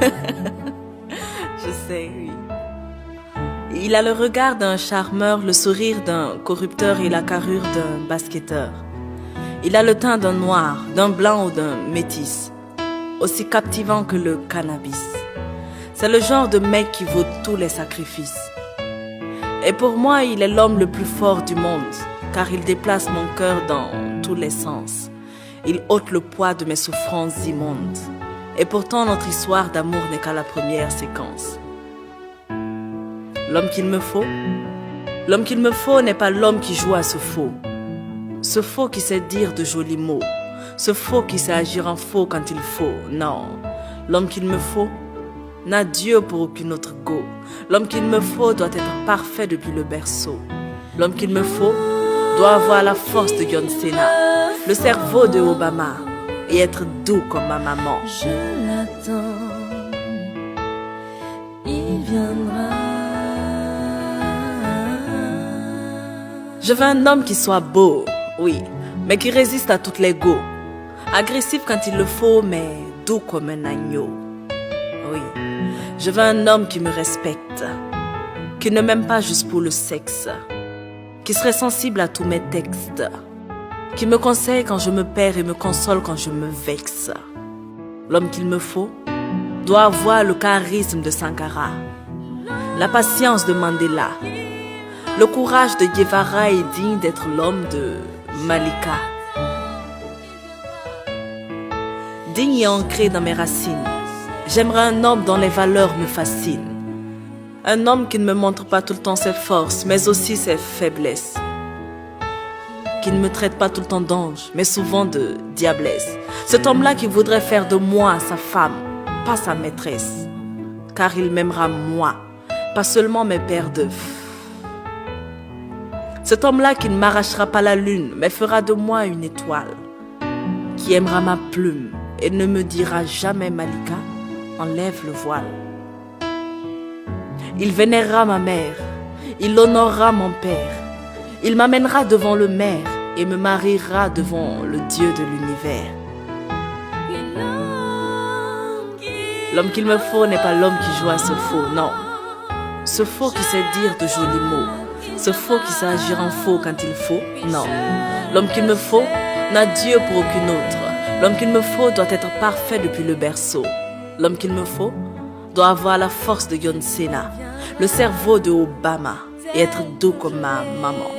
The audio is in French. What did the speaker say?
Je sais, oui. Il a le regard d'un charmeur, le sourire d'un corrupteur et la carrure d'un basketteur. Il a le teint d'un noir, d'un blanc ou d'un métis, aussi captivant que le cannabis. C'est le genre de mec qui vaut tous les sacrifices. Et pour moi, il est l'homme le plus fort du monde, car il déplace mon cœur dans tous les sens. Il ôte le poids de mes souffrances immondes. Et pourtant, notre histoire d'amour n'est qu'à la première séquence. L'homme qu'il me faut n'est pas l'homme qui joue à ce faux. Ce faux qui sait dire de jolis mots. Ce faux qui sait agir en faux quand il faut. Non, l'homme qu'il me faut n'a Dieu pour aucune autre go. L'homme qu'il me faut doit être parfait depuis le berceau. L'homme qu'il me faut doit avoir la force de John Cena, le cerveau de Obama et être doux comme ma maman. Je l'attends, il viendra. Je veux un homme qui soit beau, oui, mais qui résiste à toutes les go. Agressif quand il le faut, mais doux comme un agneau. Oui, je veux un homme qui me respecte, qui ne m'aime pas juste pour le sexe, qui serait sensible à tous mes textes, qui me conseille quand je me perds et me console quand je me vexe. L'homme qu'il me faut doit avoir le charisme de Sankara, la patience de Mandela, le courage de Guevara est digne d'être l'homme de Malika. Digne et ancré dans mes racines, j'aimerais un homme dont les valeurs me fascinent. Un homme qui ne me montre pas tout le temps ses forces, mais aussi ses faiblesses. Qui ne me traite pas tout le temps d'ange, mais souvent de diablesse. Cet homme-là qui voudrait faire de moi sa femme, pas sa maîtresse. Car il m'aimera moi, pas seulement mes paires d'œufs. Cet homme-là qui ne m'arrachera pas la lune, mais fera de moi une étoile. Qui aimera ma plume et ne me dira jamais Malika, enlève le voile. Il vénérera ma mère, il honorera mon père. Il m'amènera devant le maire et me mariera devant le Dieu de l'univers. L'homme qu'il me faut n'est pas l'homme qui joue à ce faux, non. Ce faux qui sait dire de jolis mots. Ce faux qui sait agir en faux quand il faut, non. L'homme qu'il me faut n'a Dieu pour aucune autre. L'homme qu'il me faut doit être parfait depuis le berceau. L'homme qu'il me faut doit avoir la force de John Cena, le cerveau de Obama et être doux comme ma maman.